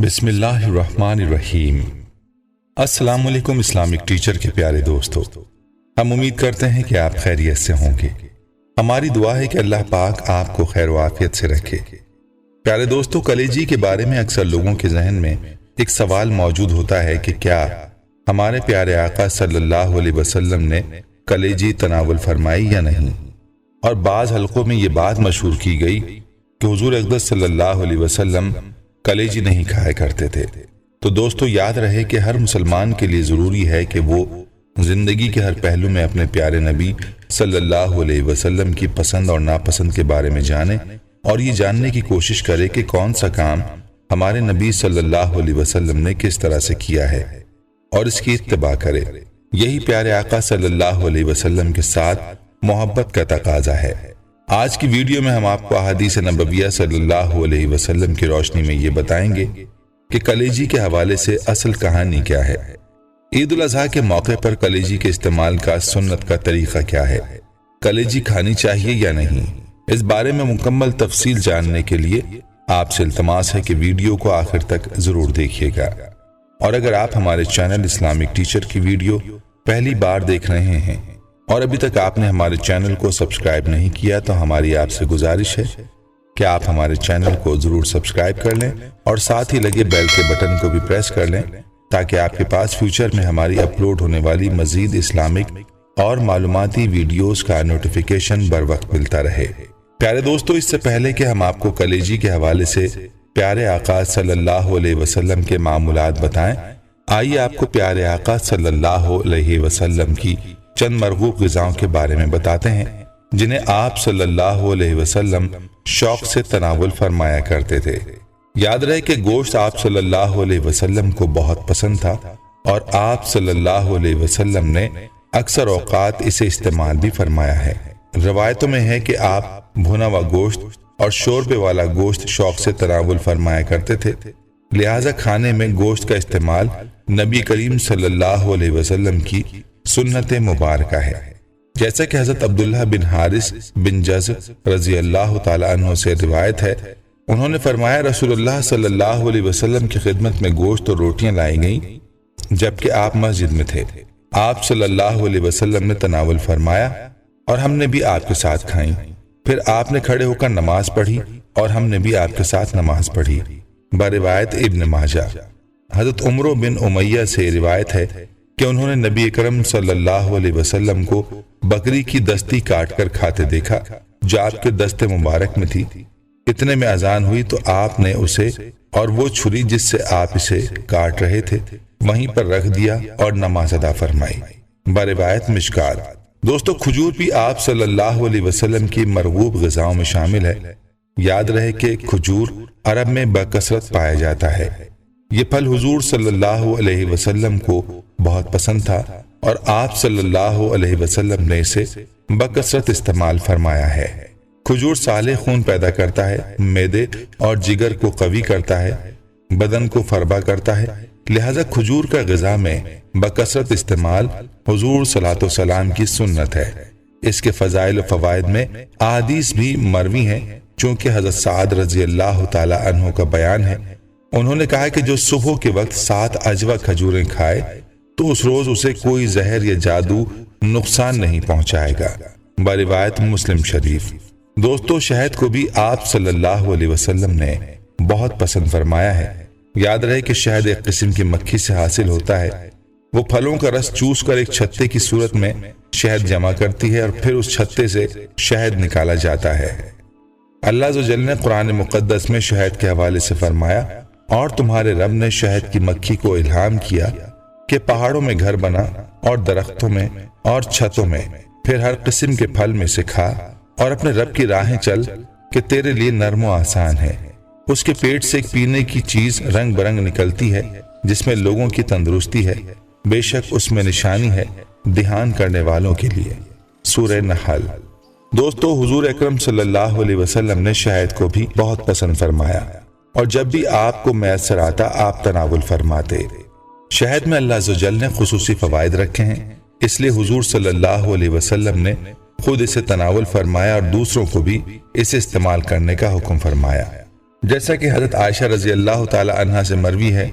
بسم اللہ الرحمن الرحیم۔ السلام علیکم اسلامک ٹیچر کے پیارے دوستو، ہم امید کرتے ہیں کہ آپ خیریت سے ہوں گے۔ ہماری دعا ہے کہ اللہ پاک آپ کو خیر و عافیت سے رکھے۔ پیارے دوستو، کلیجی کے بارے میں اکثر لوگوں کے ذہن میں ایک سوال موجود ہوتا ہے کہ کیا ہمارے پیارے آقا صلی اللہ علیہ وسلم نے کلیجی تناول فرمائی یا نہیں، اور بعض حلقوں میں یہ بات مشہور کی گئی کہ حضور اقدس صلی اللہ علیہ وسلم کلیجی نہیں کھایا کرتے تھے۔ تو دوستو، یاد رہے کہ ہر مسلمان کے لیے ضروری ہے کہ وہ زندگی کے ہر پہلو میں اپنے پیارے نبی صلی اللہ علیہ وسلم کی پسند اور ناپسند کے بارے میں جانے اور یہ جاننے کی کوشش کرے کہ کون سا کام ہمارے نبی صلی اللہ علیہ وسلم نے کس طرح سے کیا ہے اور اس کی اتباع کرے۔ یہی پیارے آقا صلی اللہ علیہ وسلم کے ساتھ محبت کا تقاضا ہے۔ آج کی ویڈیو میں ہم آپ کو احادیث نبویہ صلی اللہ علیہ وسلم کی روشنی میں یہ بتائیں گے کہ کلیجی کے حوالے سے اصل کہانی کیا ہے، عید الاضحیٰ کے موقع پر کلیجی کے استعمال کا سنت کا طریقہ کیا ہے، کلیجی کھانی چاہیے یا نہیں۔ اس بارے میں مکمل تفصیل جاننے کے لیے آپ سے التماس ہے کہ ویڈیو کو آخر تک ضرور دیکھیے گا، اور اگر آپ ہمارے چینل اسلامک ٹیچر کی ویڈیو پہلی بار دیکھ رہے ہیں اور ابھی تک آپ نے ہمارے چینل کو سبسکرائب نہیں کیا تو ہماری آپ سے گزارش ہے کہ آپ ہمارے چینل کو ضرور سبسکرائب کر لیں اور ساتھ ہی لگے بیل کے بٹن کو بھی پریس کر لیں تاکہ آپ کے پاس فیوچر میں ہماری اپلوڈ ہونے والی مزید اسلامک اور معلوماتی ویڈیوز کا نوٹیفیکیشن بر وقت ملتا رہے۔ پیارے دوستو، اس سے پہلے کہ ہم آپ کو کلیجی کے حوالے سے پیارے آقا صلی اللہ علیہ وسلم کے معمولات بتائیں، آئیے آپ کو پیارے آقا صلی اللہ علیہ وسلم کی چند مرغوب غذاؤں کے بارے میں بتاتے ہیں جنہیں آپ صلی اللہ علیہ وسلم شوق سے تناول فرمایا کرتے تھے۔ یاد رہے کہ گوشت آپ صلی اللہ علیہ وسلم کو بہت پسند تھا اور آپ صلی اللہ علیہ وسلم نے اکثر اوقات اسے استعمال بھی فرمایا ہے۔ روایتوں میں ہے کہ آپ بھنا ہوا گوشت اور شوربے والا گوشت شوق سے تناول فرمایا کرتے تھے، لہٰذا کھانے میں گوشت کا استعمال نبی کریم صلی اللہ علیہ وسلم کی سنت مبارکہ ہے۔ جیسا کہ حضرت عبداللہ بن حارث بن جز رضی اللہ تعالیٰ عنہ سے روایت ہے، انہوں نے فرمایا رسول اللہ صلی اللہ علیہ وسلم کی خدمت میں گوشت اور روٹیاں لائی گئیں جبکہ آپ مسجد میں تھے۔ آپ صلی اللہ علیہ وسلم نے تناول فرمایا اور ہم نے بھی آپ کے ساتھ کھائیں، پھر آپ نے کھڑے ہو کر نماز پڑھی اور ہم نے بھی آپ کے ساتھ نماز پڑھی۔ بروایت ابن ماجہ۔ حضرت عمرو بن امیہ سے روایت ہے کہ انہوں نے نبی اکرم صلی اللہ علیہ وسلم کو بکری کی دستی کاٹ کر کھاتے دیکھا جو آپ کے دست مبارک میں تھی۔ اتنے میں اذان ہوئی تو آپ نے اسے اور وہ چھری جس سے آپ اسے کاٹ رہے تھے وہیں پر رکھ دیا اور نماز ادا فرمائی۔ بروایت مشکات۔ دوستو، کھجور بھی آپ صلی اللہ علیہ وسلم کی مرغوب غذاؤں میں شامل ہے۔ یاد رہے کہ کھجور عرب میں بکثرت پایا جاتا ہے۔ یہ پھل حضور صلی اللہ علیہ وسلم کو بہت پسند تھا اور آپ صلی اللہ علیہ وسلم نے اسے بکثرت استعمال فرمایا ہے۔ کھجور صالح خون پیدا کرتا ہے، معدے اور جگر کو قوی کرتا ہے، بدن کو فربا کرتا ہے، لہذا کھجور کا غذا میں بکثرت استعمال حضور صلی اللہ علیہ وسلم کی سنت ہے۔ اس کے فضائل و فوائد میں احادیث بھی مروی ہیں، چونکہ حضرت سعد رضی اللہ تعالی عنہ کا بیان ہے، انہوں نے کہا کہ جو صبح کے وقت 7 اجوا کھجوریں کھائے تو اس روز اسے کوئی زہر یا جادو نقصان نہیں پہنچائے گا۔ بروایت مسلم شریف۔ دوستو، شہد کو بھی آپ صلی اللہ علیہ وسلم نے بہت پسند فرمایا ہے۔ یاد رہے کہ شہد ایک قسم کی مکھی سے حاصل ہوتا ہے، وہ پھلوں کا رس چوس کر ایک چھتے کی صورت میں شہد جمع کرتی ہے اور پھر اس چھتے سے شہد نکالا جاتا ہے۔ اللہ عز و جل نے قرآن مقدس میں شہد کے حوالے سے فرمایا، اور تمہارے رب نے شہد کی مکھی کو الہام کیا کہ پہاڑوں میں گھر بنا اور درختوں میں اور چھتوں میں، پھر ہر قسم کے پھل میں سے کھا اور اپنے رب کی راہیں چل کہ تیرے لیے نرم و آسان ہے۔ اس کے پیٹ سے ایک پینے کی چیز رنگ برنگ نکلتی ہے جس میں لوگوں کی تندرستی ہے، بے شک اس میں نشانی ہے دھیان کرنے والوں کے لیے۔ سورہ نحل۔ دوستو، حضور اکرم صلی اللہ علیہ وسلم نے شہد کو بھی بہت پسند فرمایا اور جب بھی آپ کو میسر آتا آپ تناول فرماتے۔ شہد میں اللہ عز و جل نے خصوصی فوائد رکھے ہیں، اس لیے حضور صلی اللہ علیہ وسلم نے خود اسے تناول فرمایا اور دوسروں کو بھی اسے استعمال کرنے کا حکم فرمایا۔ جیسا کہ حضرت عائشہ رضی اللہ تعالی عنہا سے مروی ہے،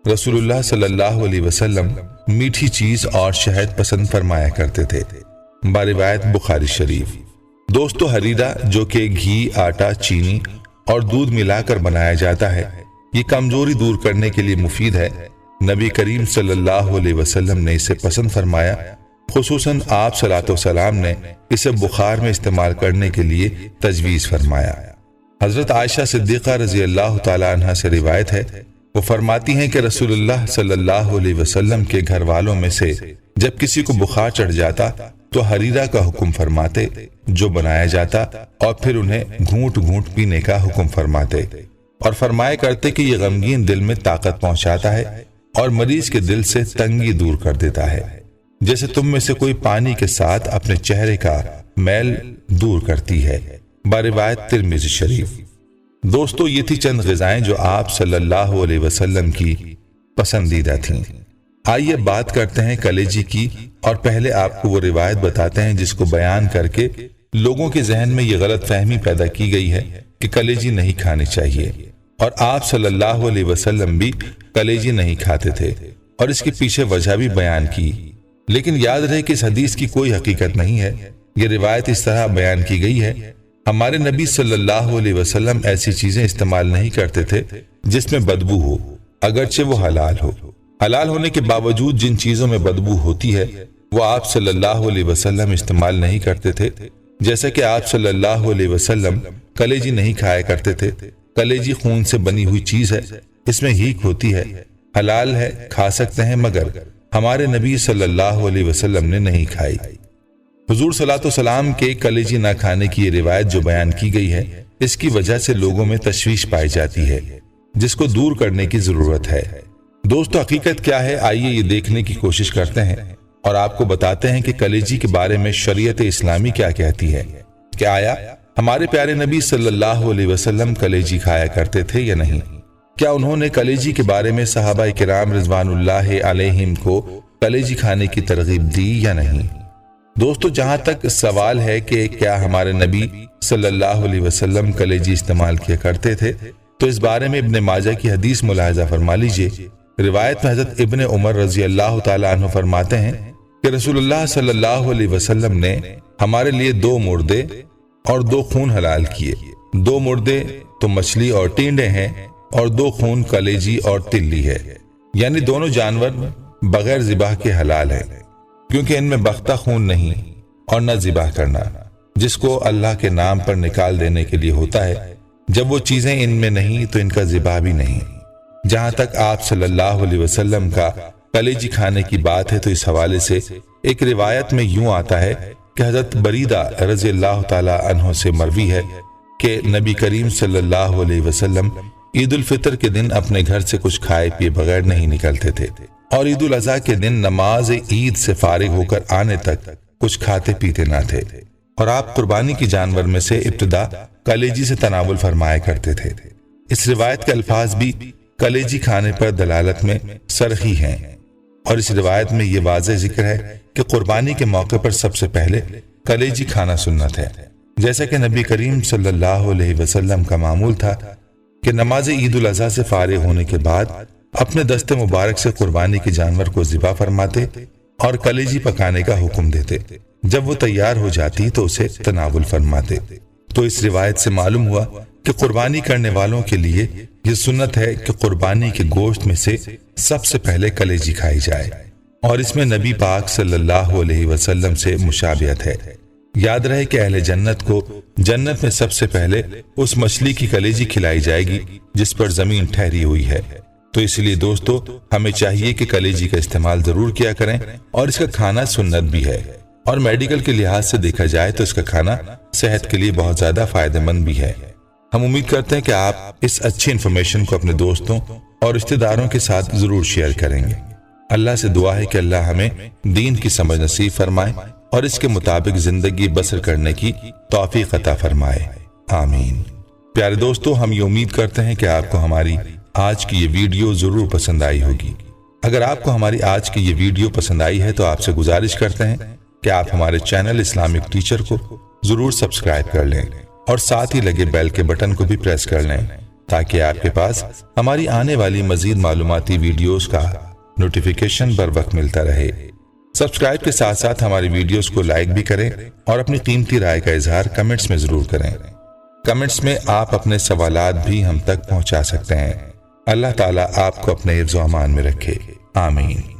رسول اللہ صلی اللہ علیہ وسلم میٹھی چیز اور شہد پسند فرمایا کرتے تھے، باروایت بخاری شریف۔ دوستو، حریرہ جو کہ گھی، آٹا، چینی اور دودھ ملا کر بنایا جاتا ہے، یہ کمزوری دور کرنے کے لیے مفید ہے۔ نبی کریم صلی اللہ علیہ وسلم نے اسے پسند فرمایا، خصوصاً آپ صلی اللہ علیہ وسلم نے اسے بخار میں استعمال کرنے کے لیے تجویز فرمایا۔ حضرت عائشہ صدیقہ رضی اللہ تعالی عنہا سے روایت ہے، وہ فرماتی ہیں کہ رسول اللہ صلی اللہ علیہ وسلم کے گھر والوں میں سے جب کسی کو بخار چڑھ جاتا تو حریرہ کا حکم فرماتے جو بنایا جاتا، اور پھر انہیں گھونٹ گھونٹ پینے کا حکم فرماتے، اور فرمایا کرتے کہ یہ غمگین دل میں طاقت پہنچاتا ہے اور مریض کے دل سے تنگی دور کر دیتا ہے، جیسے تم میں سے کوئی پانی کے ساتھ اپنے چہرے کا میل دور کرتی ہے، باروایت ترمذی شریف۔ دوستو، یہ تھی چند غذائیں جو آپ صلی اللہ علیہ وسلم کی پسندیدہ تھیں۔ آئیے بات کرتے ہیں کلیجی کی، اور پہلے آپ کو وہ روایت بتاتے ہیں جس کو بیان کر کے لوگوں کے ذہن میں یہ غلط فہمی پیدا کی گئی ہے کہ کلیجی نہیں کھانی چاہیے، اور آپ صلی اللہ علیہ وسلم بھی کلیجی نہیں کھاتے تھے، اور اس کے پیچھے وجہ بھی بیان کی۔ لیکن یاد رہے کہ اس حدیث کی کوئی حقیقت نہیں ہے، یہ روایت اس طرح بیان کی گئی ہے۔ ہمارے نبی صلی اللہ علیہ وسلم ایسی چیزیں استعمال نہیں کرتے تھے جس میں بدبو ہو، اگرچہ وہ حلال ہو۔ حلال ہونے کے باوجود جن چیزوں میں بدبو ہوتی ہے وہ آپ صلی اللہ علیہ وسلم استعمال نہیں کرتے تھے، جیسا کہ آپ صلی اللہ علیہ وسلم کلیجی نہیں کھایا کرتے تھے۔ کلیجی خون سے بنی ہوئی چیز ہے، اس میں ہیک ہوتی ہے، حلال ہے، کھا سکتے ہیں، مگر ہمارے نبی صلی اللہ علیہ وسلم نے نہیں کھائی۔ حضور صلی اللہ علیہ وسلم کے کلیجی نہ کھانے کی یہ روایت جو بیان کی گئی ہے، اس کی وجہ سے لوگوں میں تشویش پائی جاتی ہے، جس کو دور کرنے کی ضرورت ہے۔ دوستو، حقیقت کیا ہے، آئیے یہ دیکھنے کی کوشش کرتے ہیں اور آپ کو بتاتے ہیں کہ کلیجی کے بارے میں شریعت اسلامی کیا کہتی ہے، کہ آیا ہمارے پیارے نبی صلی اللہ علیہ وسلم کلیجی کھایا کرتے تھے یا نہیں؟ کیا انہوں نے کلیجی کے بارے میں صحابہ کرام رضوان اللہ علیہم کو کلیجی کھانے کی ترغیب دی یا نہیں؟ دوستو، جہاں تک سوال ہے کہ کیا ہمارے نبی صلی اللہ علیہ وسلم کلیجی استعمال کیا کرتے تھے، تو اس بارے میں ابن ماجہ کی حدیث ملاحظہ فرما لیجئے۔ روایت میں حضرت ابن عمر رضی اللہ تعالیٰ عنہ فرماتے ہیں کہ رسول اللہ صلی اللہ علیہ وسلم نے ہمارے لیے 2 مردے اور 2 خون حلال کیے۔ 2 مردے تو مچھلی اور ٹینڈے ہیں، اور 2 خون کلیجی اور تلی ہے، یعنی دونوں جانور بغیر ذبح کے حلال ہیں، کیونکہ ان میں بختہ خون نہیں اور نہ ذبح کرنا، جس کو اللہ کے نام پر نکال دینے کے لیے ہوتا ہے۔ جب وہ چیزیں ان میں نہیں تو ان کا ذبح بھی نہیں۔ جہاں تک آپ صلی اللہ علیہ وسلم کا کلیجی کھانے کی بات ہے، تو اس حوالے سے ایک روایت میں یوں آتا ہے کہ حضرت بریدہ رضی اللہ تعالی عنہ سے مروی ہے کہ نبی کریم صلی اللہ علیہ وسلم عید الفطر کے دن اپنے گھر سے کچھ کھائے پیے بغیر نہیں نکلتے تھے، اور عید الاضحیٰ کے دن نماز عید سے فارغ ہو کر آنے تک کچھ کھاتے پیتے نہ تھے، اور آپ قربانی کی جانور میں سے ابتدا کلیجی سے تناول فرمایا کرتے تھے۔ اس روایت کے الفاظ بھی کلیجی کھانے پر دلالت میں صریح ہیں، اور اس روایت میں یہ واضح ذکر ہے کہ قربانی کے موقع پر سب سے پہلے کلیجی کھانا سنت ہے، جیسا کہ نبی کریم صلی اللہ علیہ وسلم کا معمول تھا کہ نماز عید الاضحیٰ سے فارغ ہونے کے بعد اپنے دست مبارک سے قربانی کے جانور کو ذبح فرماتے اور کلیجی پکانے کا حکم دیتے۔ جب وہ تیار ہو جاتی تو اسے تناول فرماتے۔ تو اس روایت سے معلوم ہوا کہ قربانی کرنے والوں کے لیے یہ سنت ہے کہ قربانی کے گوشت میں سے سب سے پہلے کلیجی کھائی جائے، اور اس میں نبی پاک صلی اللہ علیہ وسلم سے مشابہت ہے۔ یاد رہے کہ اہل جنت کو جنت میں سب سے پہلے اس مچھلی کی کلیجی کھلائی جائے گی جس پر زمین ٹھہری ہوئی ہے۔ تو اس لیے دوستو، ہمیں چاہیے کہ کلیجی کا استعمال ضرور کیا کریں، اور اس کا کھانا سنت بھی ہے، اور میڈیکل کے لحاظ سے دیکھا جائے تو اس کا کھانا صحت کے لیے بہت زیادہ فائدہ مند بھی ہے۔ ہم امید کرتے ہیں کہ آپ اس اچھی انفارمیشن کو اپنے دوستوں اور رشتہ داروں کے ساتھ ضرور شیئر کریں گے۔ اللہ سے دعا ہے کہ اللہ ہمیں دین کی سمجھ نصیب فرمائے اور اس کے مطابق زندگی بسر کرنے کی توفیق عطا فرمائے، آمین۔ پیارے دوستو، ہم یہ امید کرتے ہیں کہ آپ کو ہماری آج کی یہ ویڈیو ضرور پسند آئی ہوگی۔ اگر آپ کو ہماری آج کی یہ ویڈیو پسند آئی ہے تو آپ سے گزارش کرتے ہیں کہ آپ ہمارے چینل اسلامک ٹیچر کو ضرور سبسکرائب کر لیں، اور ساتھ ہی لگے بیل کے بٹن کو بھی پریس کر لیں تاکہ آپ کے پاس ہماری آنے والی مزید معلوماتی ویڈیوز کا نوٹیفیکیشن بر وقت ملتا رہے۔ سبسکرائب کے ساتھ ساتھ ہماری ویڈیوز کو لائک بھی کریں اور اپنی قیمتی رائے کا اظہار کمنٹس میں ضرور کریں۔ کمنٹس میں آپ اپنے سوالات بھی ہم تک پہنچا سکتے ہیں۔ اللہ تعالیٰ آپ کو اپنے حفظ و امان میں رکھے، آمین۔